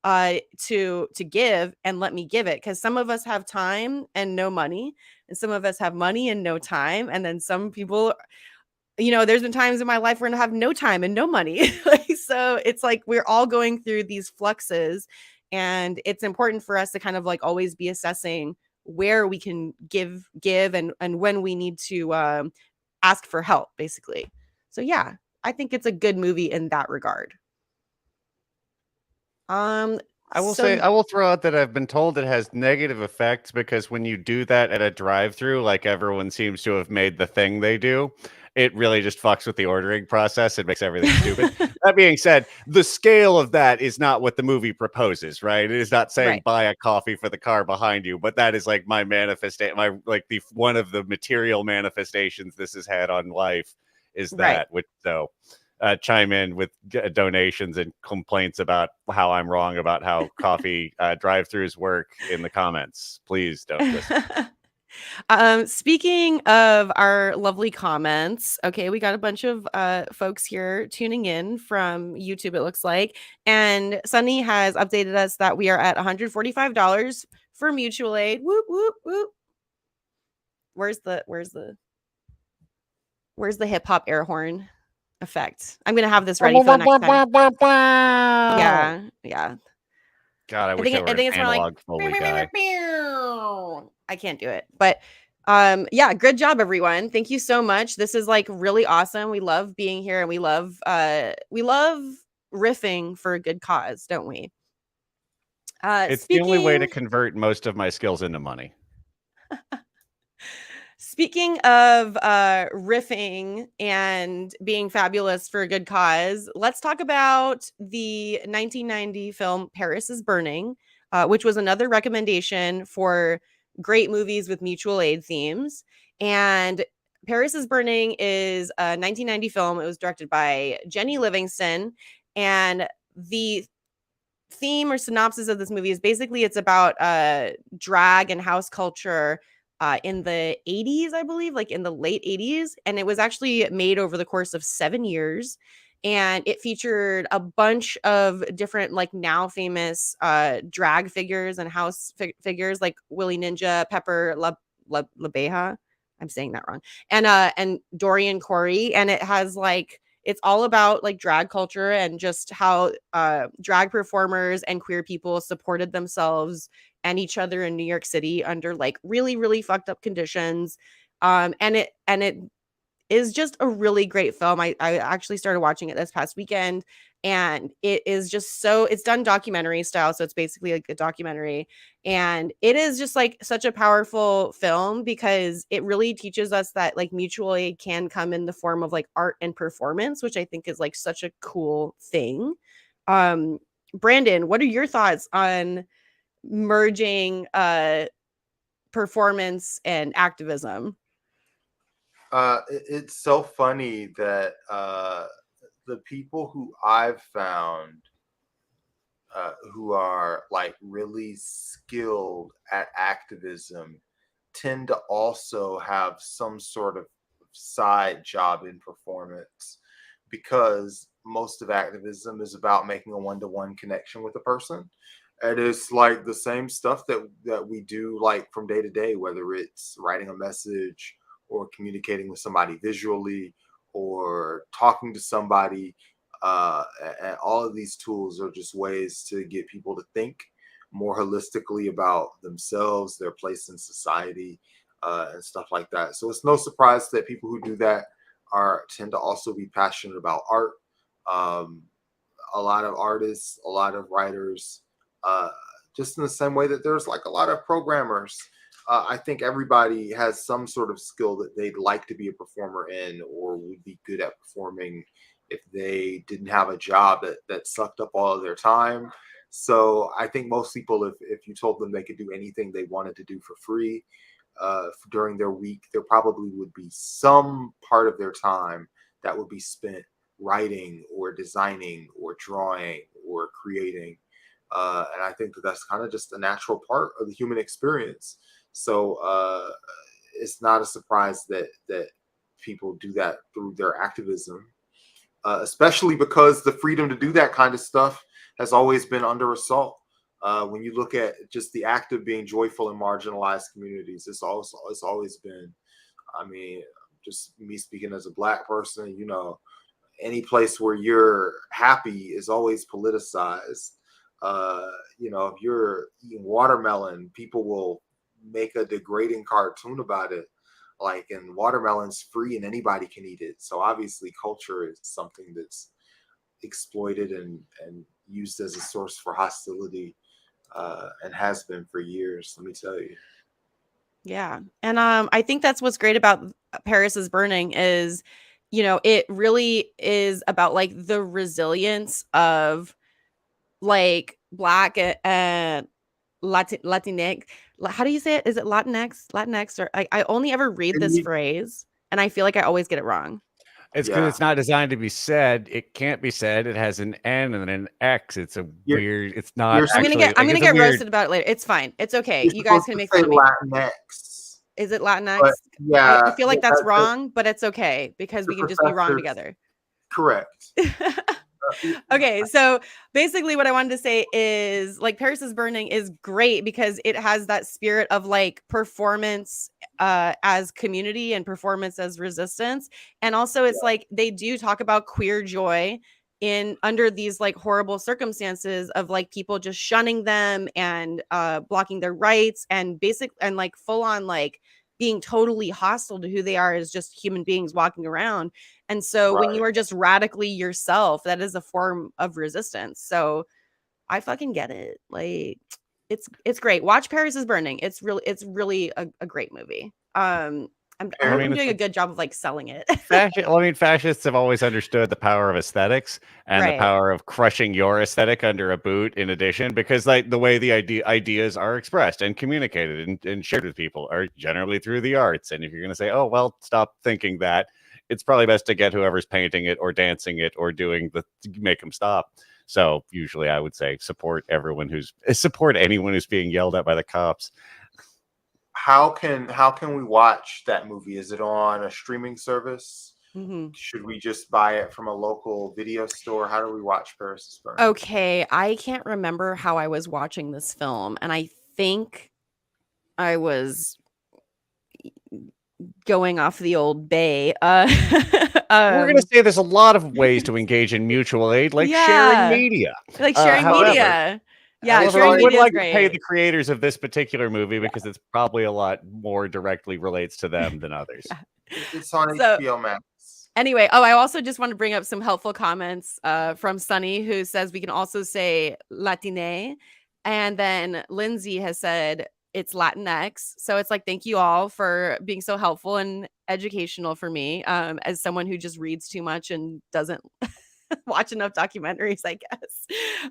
to give and let me give it, because some of us have time and no money, and some of us have money and no time, and then some people, you know, there's been times in my life where I have no time and no money. Like, so it's like we're all going through these fluxes, and it's important for us to kind of like always be assessing where we can give and when we need to ask for help, basically. So yeah, I think it's a good movie in that regard. I will So say, I will throw out that I've been told it has negative effects because when you do that at a drive-through, like everyone seems to have made the thing they do, it really just fucks with the ordering process. It makes everything stupid. That being said, the scale of that is not what the movie proposes, right? It is not saying right. buy a coffee for the car behind you, but that is like my manifestation, my like the one of the material manifestations this has had on life is Right. that. Which so chime in with donations and complaints about how I'm wrong about how coffee drive-throughs work in the comments. Please don't listen. Speaking of our lovely comments, okay, we got a bunch of folks here tuning in from YouTube, it looks like. And Sunny has updated us that we are at $145 for mutual aid. Whoop, whoop, whoop. Where's the hip hop air horn effect? I'm gonna have this ready for the next time. Yeah, yeah. God, I wish I were I an think it's more like analog Foley guy. I can't do it. But yeah, good job everyone. Thank you so much. This is like really awesome. We love being here and we love riffing for a good cause, don't we? It's the only way to Speaking convert most of my skills into money. Speaking of riffing and being fabulous for a good cause, let's talk about the 1990 film Paris is Burning, which was another recommendation for great movies with mutual aid themes. And Paris is Burning is a 1990 film. It was directed by Jenny Livingston. And the theme or synopsis of this movie is basically it's about drag and house culture in the 80s, I believe, like in the late 80s. And it was actually made over the course of 7 years. And it featured a bunch of different, like now famous drag figures and house figures like Willie Ninja, Pepper LaBeija. I'm saying that wrong. And Dorian Corey. And it has like it's all about like drag culture and just how drag performers and queer people supported themselves and each other in New York City under like really, really fucked up conditions. And it is just a really great film. I actually started watching it this past weekend, and it is just so it's done documentary style. So it's basically like a documentary. And it is just like such a powerful film because it really teaches us that like mutual aid can come in the form of like art and performance, which I think is like such a cool thing. Brandon, what are your thoughts on merging performance and activism? It's so funny that the people who I've found who are like really skilled at activism tend to also have some sort of side job in performance, because most of activism is about making a one-to-one connection with a person, and it's like the same stuff that we do like from day to day, whether it's writing a message or communicating with somebody visually or talking to somebody. And all of these tools are just ways to get people to think more holistically about themselves, their place in society, and stuff like that. So it's no surprise that people who do that tend to also be passionate about art. Um, a lot of artists, a lot of writers, uh, just in the same way that there's like a lot of programmers. I think everybody has some sort of skill that they'd like to be a performer in or would be good at performing if they didn't have a job that sucked up all of their time. So I think most people, if you told them they could do anything they wanted to do for free during their week, there probably would be some part of their time that would be spent writing or designing or drawing or creating. And I think that that's kind of just a natural part of the human experience. So it's not a surprise that people do that through their activism, especially because the freedom to do that kind of stuff has always been under assault. When you look at just the act of being joyful in marginalized communities, it's always been. I mean, just me speaking as a Black person, any place where you're happy is always politicized. If you're eating watermelon, people will make a degrading cartoon about it. Like, and watermelon's free and anybody can eat it. So obviously culture is something that's exploited and used as a source for hostility, and has been for years, let me tell you. Yeah. And I think that's what's great about Paris is Burning is, it really is about like the resilience of like Black and Latinx. How do you say it? Is it Latinx, or I only ever read this phrase and I feel like I always get it wrong. It's because it's not designed to be said. It can't be said. It has an N and an X. It's a weird. It's not. I'm gonna get roasted about it later. It's fine. It's okay. You guys can make fun of me. Latinx. Is it Latinx? But, yeah, I feel like that's wrong, but it's okay because we can just be wrong together. Correct. Okay, so basically what I wanted to say is like Paris is Burning is great because it has that spirit of like performance as community and performance as resistance. And also it's like they do talk about queer joy in under these like horrible circumstances of like people just shunning them and blocking their rights and like full on like being totally hostile to who they are as just human beings walking around. And so when you are just radically yourself, that is a form of resistance. So I fucking get it. Like it's great. Watch Paris is Burning. It's really a great movie. I'm doing a good job of like selling it. Fascists have always understood the power of aesthetics and the power of crushing your aesthetic under a boot. In addition, because like the way the ideas are expressed and communicated and shared with people are generally through the arts. And if you're going to say, "Oh well, stop thinking that," it's probably best to get whoever's painting it or dancing it or make them stop. So usually, I would say support anyone who's being yelled at by the cops. How can we watch that movie? Is it on a streaming service? Mm-hmm. Should we just buy it from a local video store? How do we watch Paris is Burning? Okay, I can't remember how I was watching this film, and I think I was going off the old bay. We're going to say there's a lot of ways to engage in mutual aid, like sharing media. Like sharing media. Yeah, however, I would like to pay the creators of this particular movie because it's probably a lot more directly relates to them than others. It's on HBO Max. Anyway, I also just want to bring up some helpful comments from Sunny, who says we can also say Latine. And then Lindsay has said it's Latinx. So it's like, thank you all for being so helpful and educational for me as someone who just reads too much and doesn't watch enough documentaries, I guess.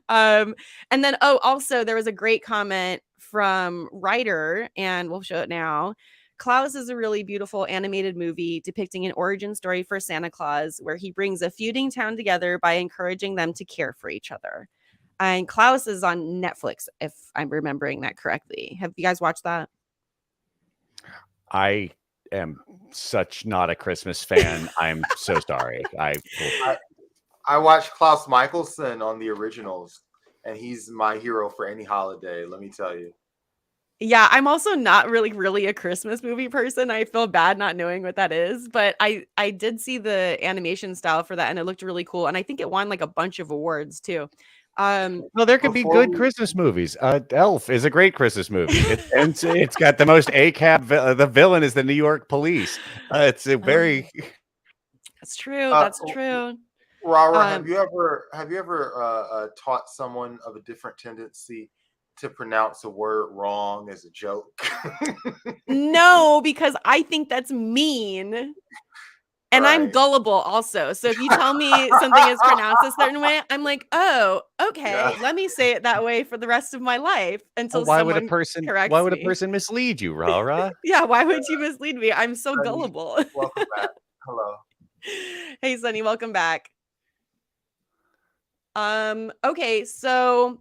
And then, also there was a great comment from Ryder, and we'll show it now. Klaus is a really beautiful animated movie depicting an origin story for Santa Claus, where he brings a feuding town together by encouraging them to care for each other. And Klaus is on Netflix, if I'm remembering that correctly. Have you guys watched that? I am such not a Christmas fan. I'm so sorry. I watched Klaus Michelson on the originals, and he's my hero for any holiday, let me tell you. Yeah, I'm also not really a Christmas movie person. I feel bad not knowing what that is, but I did see the animation style for that, and it looked really cool. And I think it won like a bunch of awards too. Well, there could be good Christmas movies. Elf is a great Christmas movie. It's got the most ACAB. The villain is the New York police. It's a very. That's true. Uh, That's true. Rara, Um, have you ever taught someone of a different tendency to pronounce a word wrong as a joke? no, because I think that's mean. And I'm Right. gullible also. So if you tell me something is pronounced a certain way, I'm like, oh, Yeah. okay. Let me say it that way for the rest of my life Well, until why would a someone person corrects me. mislead you, Rara? Yeah, why would you mislead me? I'm so Sunny, gullible. welcome back. Hello. Hey, Sunny, welcome back. Okay, so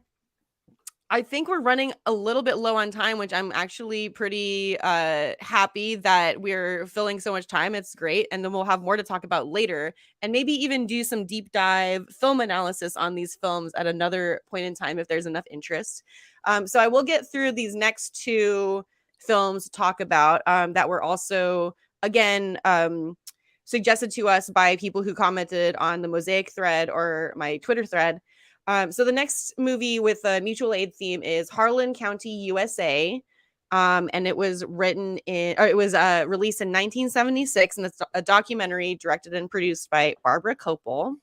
I think we're running a little bit low on time, which I'm actually pretty happy that we're filling so much time. It's great. And then we'll have more to talk about later and maybe even do some deep dive film analysis on these films at another point in time if there's enough interest. So I will get through these next two films to talk about that were also, again, suggested to us by people who commented on the Mosaic thread or my Twitter thread. So the next movie with a mutual aid theme is Harlan County, USA. And it was released in 1976, and it's a documentary directed and produced by Barbara Kopel.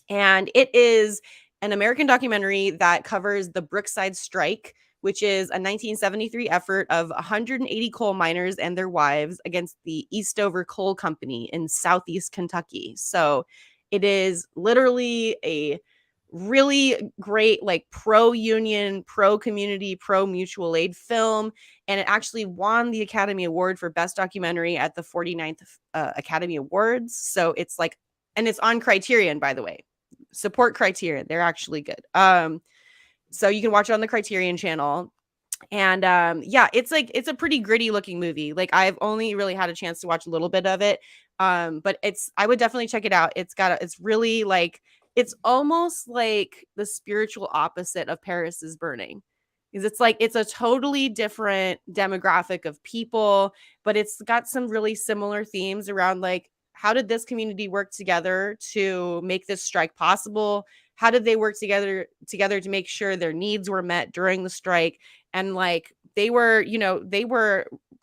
And it is an American documentary that covers the Brookside Strike, which is a 1973 effort of 180 coal miners and their wives against the Eastover Coal Company in Southeast Kentucky. So it is literally a really great, like, pro-union, pro-community, pro-mutual aid film. And it actually won the Academy Award for Best Documentary at the 49th Academy Awards. So it's like, and it's on Criterion, by the way. Support Criterion. They're actually good. So you can watch it on the Criterion channel. And yeah, it's a pretty gritty looking movie. Like, I've only really had a chance to watch a little bit of it. But I would definitely check it out. It's really like, it's almost like the spiritual opposite of Paris is Burning. Because it's like, it's a totally different demographic of people, but it's got some really similar themes around, like, how did this community work together to make this strike possible? How did they work together to make sure their needs were met during the strike? And like, they were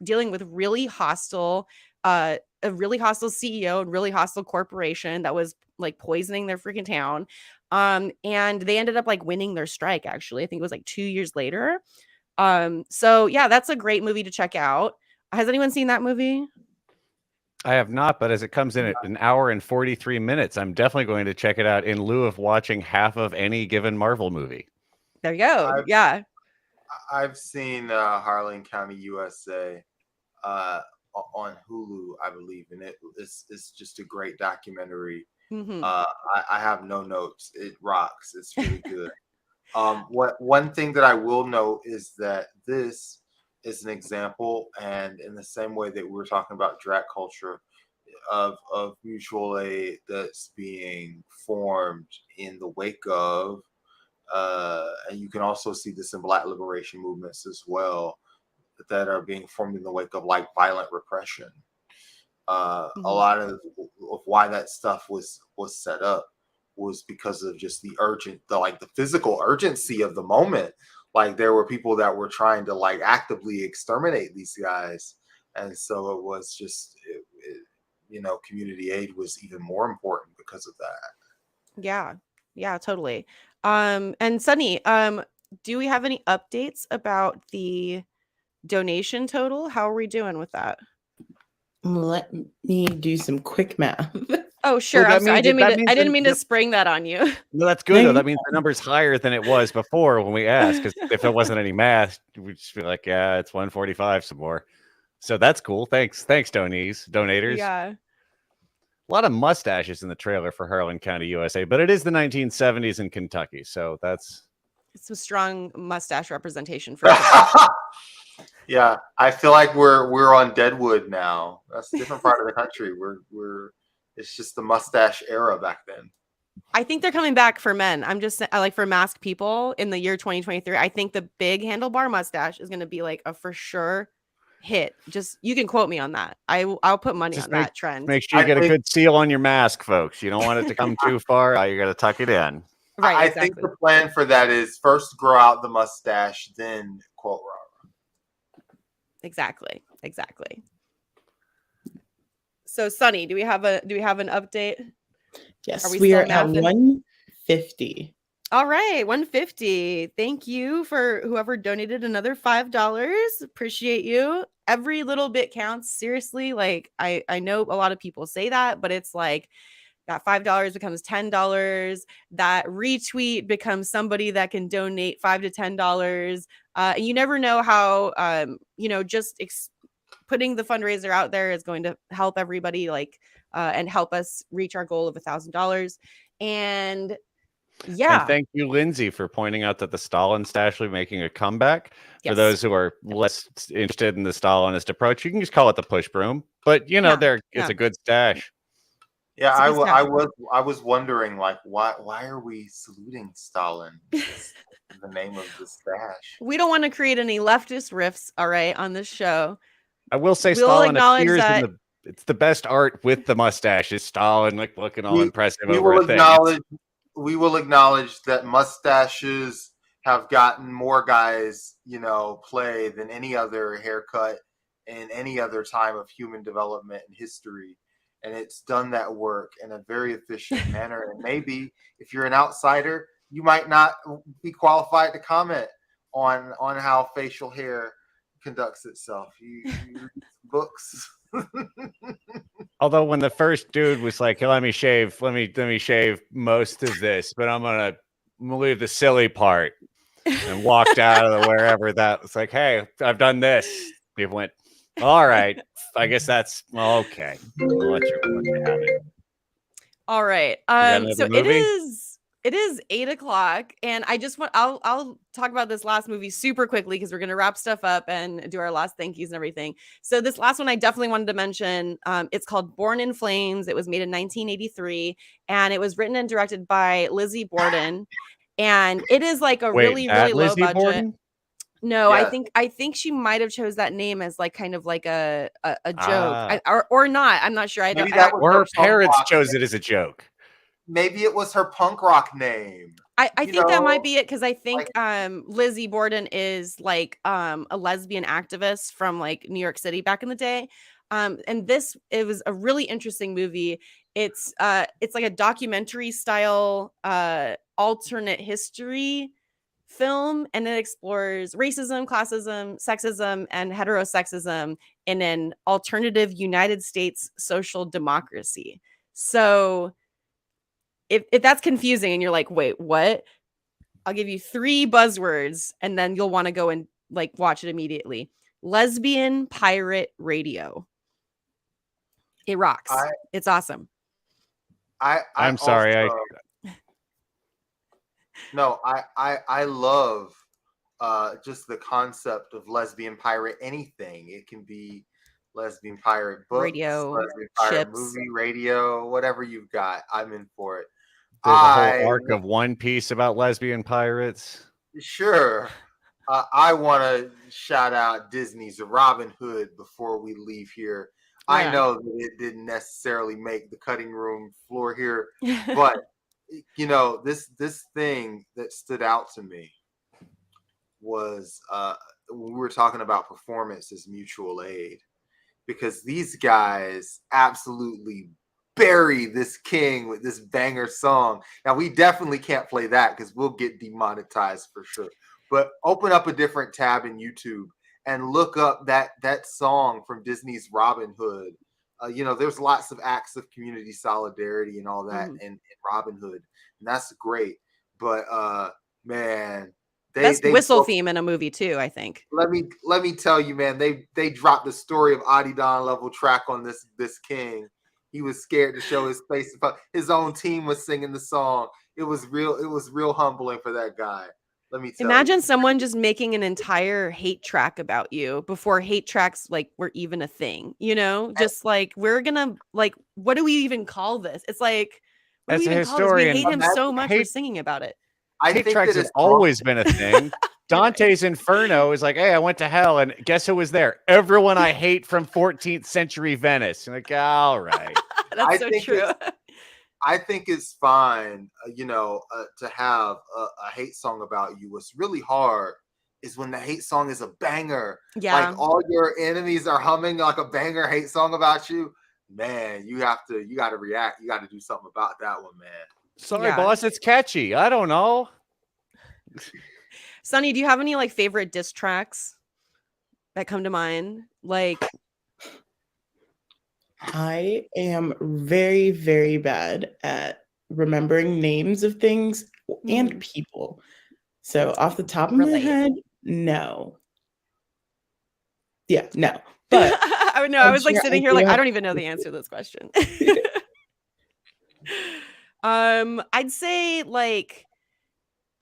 dealing with really hostile a really hostile CEO and really hostile corporation that was like poisoning their freaking town. And they ended up like winning their strike, actually. I think it was like 2 years later. So yeah, that's a great movie to check out. Has anyone seen that movie? I have not, but as it comes in at an hour and 43 minutes, I'm definitely going to check it out in lieu of watching half of any given Marvel movie. There you go. I've, Yeah. I've seen Harlan County, USA on Hulu, I believe, and it's just a great documentary. Mm-hmm. I have no notes. It rocks. It's really good. One thing that I will note is that this is an example, and in the same way that we were talking about drag culture, of mutual aid that's being formed in the wake of, and you can also see this in Black liberation movements as well, that are being formed in the wake of like violent repression. A lot of why that stuff was set up was because of just the physical urgency of the moment. Like, there were people that were trying to like actively exterminate these guys, and so it was just community aid was even more important because of that. Yeah, totally. And Sunny, do we have any updates about the donation total? How are we doing with that? Let me do some quick math. Oh, sure. Well, I'm sorry. I didn't mean to that, spring that on you. no, that's good though. That means the number's higher than it was before when we asked. Because if there wasn't any math, we'd just be like, yeah, it's 145 some more. So that's cool. Thanks, donators. Yeah. A lot of mustaches in the trailer for Harlan County, USA, but it is the 1970s in Kentucky, so that's It's a strong mustache representation for sure. Yeah, I feel like we're on Deadwood now. That's a different part of the country. We're it's just the mustache era back then. I think they're coming back for men. I'm just like, for masked people in the year 2023. I think the big handlebar mustache is going to be like a for sure hit. Just, you can quote me on that. I'll put money on that trend. make sure you I get a think- good seal on your mask, folks. You don't want it to come too far. You got to tuck it in. Right. I Exactly. think the plan for that is first grow out the mustache, then quote Rara. Exactly. So Sunny, do we have an update? Yes, we we still are at mathing? 150. All right, 150. Thank you for whoever donated another $5. Appreciate you. Every little bit counts. Seriously, like I know a lot of people say that, but it's like that $5 becomes $10. That retweet becomes somebody that can donate $5 to $10. And you never know how just putting the fundraiser out there is going to help everybody, like and help us reach our goal of $1,000. And And thank you, Lindsay, for pointing out that the Stalin stash will be making a comeback. Yes. For those who are less interested in the Stalinist approach, you can just call it the push broom. But you know, it's a good stash. Yeah, I was wondering, like, why are we saluting Stalin? The name of the stash. We don't want to create any leftist riffs, all right, on this show. I will say We'll Stalin acknowledge appears that it's the best art with the mustache. Is Stalin like looking all impressive we over will a thing? We will acknowledge that mustaches have gotten more guys, play than any other haircut in any other time of human development in history. And it's done that work in a very efficient manner. And maybe if you're an outsider, you might not be qualified to comment on how facial hair conducts itself. You read books. Although when the first dude was like, hey, let me shave most of this, but I'm gonna leave the silly part, and walked out of the wherever that was like, hey, I've done this. People went, all right, I guess that's okay. I'll let you have it. All right. So it is 8:00, and I just want I'll talk about this last movie super quickly because we're gonna wrap stuff up and do our last thank yous and everything. So this last one I definitely wanted to mention. It's called Born in Flames. It was made in 1983, and it was written and directed by Lizzie Borden. And it is like a really low budget. Borden? No, yeah. I think she might have chose that name as like kind of like a joke, or not. I'm not sure. Or her parents chose it as a joke. Maybe it was her punk rock name. I think that might be it, because I think Lizzie Borden is like a lesbian activist from like New York City back in the day. And it was a really interesting movie. It's like a documentary style alternate history film, and it explores racism, classism, sexism, and heterosexism in an alternative United States social democracy. So if that's confusing and you're like, wait, what? I'll give you 3 buzzwords and then you'll want to go and like watch it immediately. Lesbian pirate radio. It rocks. It's awesome. I'm sorry. I love just the concept of lesbian pirate anything. It can be lesbian pirate books, radio, lesbian pirate movie, radio, whatever you've got. I'm in for it. There's a whole arc of One Piece about lesbian pirates. Sure. I want to shout out Disney's Robin Hood before we leave here. Yeah. I know that it didn't necessarily make the cutting room floor here, but this thing that stood out to me was when we were talking about performance as mutual aid, because these guys absolutely bury this king with this banger song. Now, we definitely can't play that because we'll get demonetized for sure. But open up a different tab in YouTube and look up that song from Disney's Robin Hood. There's lots of acts of community solidarity and all that in Robin Hood, and that's great. But man, best whistle theme in a movie too, I think. Let me tell you, man, they dropped the story of Adidon level track on this king. He was scared to show his face. His own team was singing the song. It was real humbling for that guy. Let me tell Imagine you. Someone just making an entire hate track about you before hate tracks like were even a thing, just like, we're gonna, like, what do we even call this? It's like, what do we even call this? We hate him so much for singing about it. Hate tracks has always been a thing. Dante's Inferno is like, hey, I went to hell, and guess who was there? Everyone I hate from 14th century Venice. I'm like, all right. That's so true. I think it's fine, to have a hate song about you. What's really hard is when the hate song is a banger. Yeah. Like all your enemies are humming like a banger hate song about you. man, you got to react. You got to do something about that one, man. Sorry, Yeah. boss, it's catchy. I don't know. Sunny, do you have any like favorite diss tracks that come to mind? Like, I am very, very bad at remembering names of things and people. So off the top of my Relate. head, no. Yeah, no. But I know I I'm was like sure sitting I here do like I have- don't even know the answer to this question. I'd say like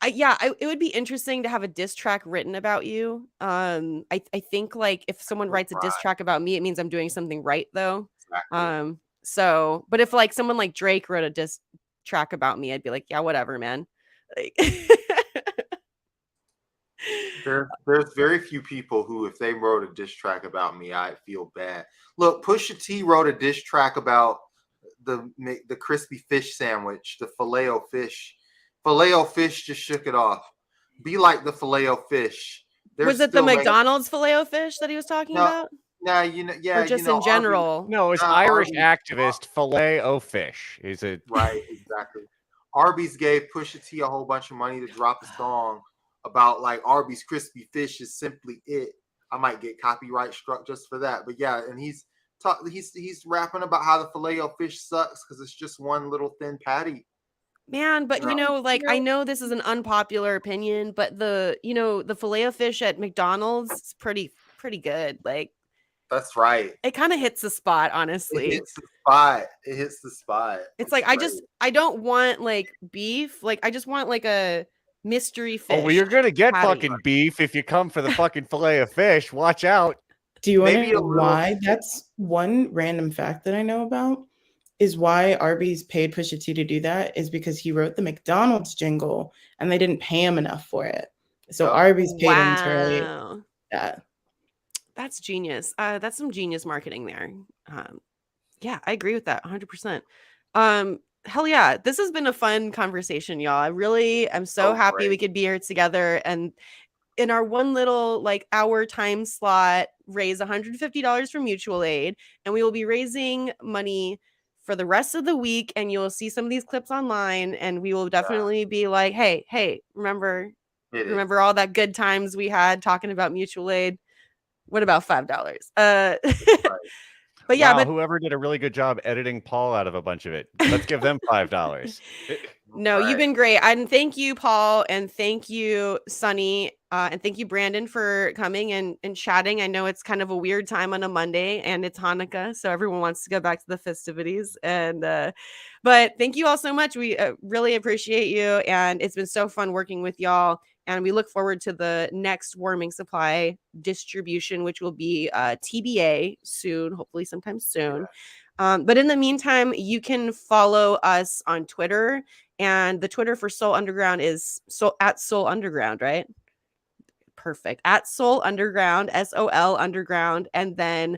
it would be interesting to have a diss track written about you. I think like if someone writes a diss Right. track about me, it means I'm doing something right though. Exactly. So but if like someone like Drake wrote a diss track about me, I'd be like, yeah, whatever, man. Like There's very few people who, if they wrote a diss track about me, I'd feel bad. Look, Pusha T wrote a diss track about the crispy fish sandwich, the filet-o fish. Filet-o fish just shook it off. Be like the filet-o fish. was it the McDonald's Filet-O-Fish that he was talking No, about? nah, Or just in Arby's, general? No, it's nah, Irish Arby's, activist Filet-O-Fish. Is it? right, exactly. Arby's gave Pusha T a whole bunch of money to drop a song about like Arby's crispy fish is simply it. I might get copyright struck just for that, but yeah, and he's rapping about how the filet-o-fish sucks because it's just one little thin patty. Man, but You know? like I know this is an unpopular opinion, but the Filet-O-Fish at McDonald's is pretty good. Like That's right. it kind of hits the spot, It honestly. hits the spot. It hits the spot. It's like I don't want like beef. Like I just want like a mystery fish. Oh, well, you're gonna get patty. fucking beef if you come for the fucking Filet-O-Fish. Watch out. Do you want to Maybe know a little- why? That's one random fact that I know about is why Arby's paid Pusha T to do that is because he wrote the McDonald's jingle and they didn't pay him enough for it. So Oh. Arby's paid him to write Wow. that. That's genius. That's some genius marketing there. Yeah, I agree with that 100%. Hell yeah. This has been a fun conversation, y'all. I really am so happy we great. could be here together and in our one little like hour time slot raise $150 for mutual aid, and we will be raising money for the rest of the week, and you'll see some of these clips online, and we will definitely be like, hey, remember all that good times we had talking about mutual aid? What about $5? But yeah, wow, whoever did a really good job editing Paul out of a bunch of it. Let's give them $5. No, you've been great. And thank you, Paul, and thank you, Sunny, and thank you, Brandon, for coming and chatting. I know it's kind of a weird time on a Monday, and it's Hanukkah, so everyone wants to go back to the festivities. And but thank you all so much. We really appreciate you, and it's been so fun working with y'all. And we look forward to the next warming supply distribution, which will be TBA soon, hopefully sometime soon. But in the meantime, you can follow us on Twitter. And the Twitter for Soul Underground is at Soul Underground, right? Perfect. At Soul Underground, SOL Underground. And then,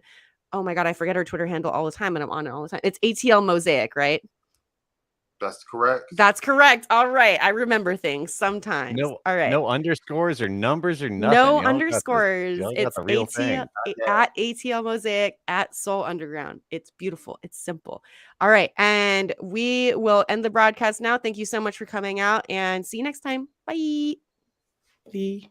oh my God, I forget our Twitter handle all the time and I'm on it all the time. It's ATL Mosaic, right? That's correct. That's correct. All right. I remember things sometimes. No, all right. No underscores or numbers or nothing. No underscores. It's the real thing. At ATL Mosaic at Soul Underground. It's beautiful. It's simple. All right. And we will end the broadcast now. Thank you so much for coming out and see you next time. Bye. Bye.